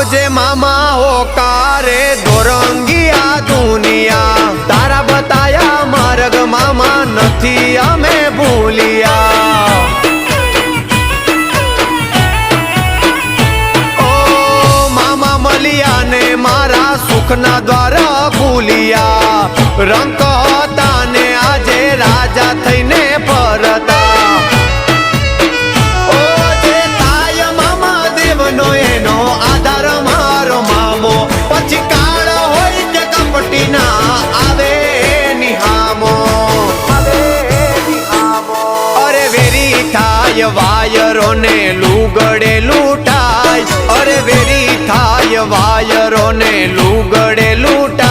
આજે મામા હોકારે દોરંગિયા દુનિયા તારા બતાયા માર્ગ મામા નથી અમે ભૂલિયા ઓ મામા મળ્યા ને મારા સુખના દ્વાર ખુલ્યા રંક હતા ને આજે રાજા થઈને ફરતા વાયરો ને લુગડે લૂંટાય અરે વેરી થાય વાયરો ને લુગડે લૂંટાય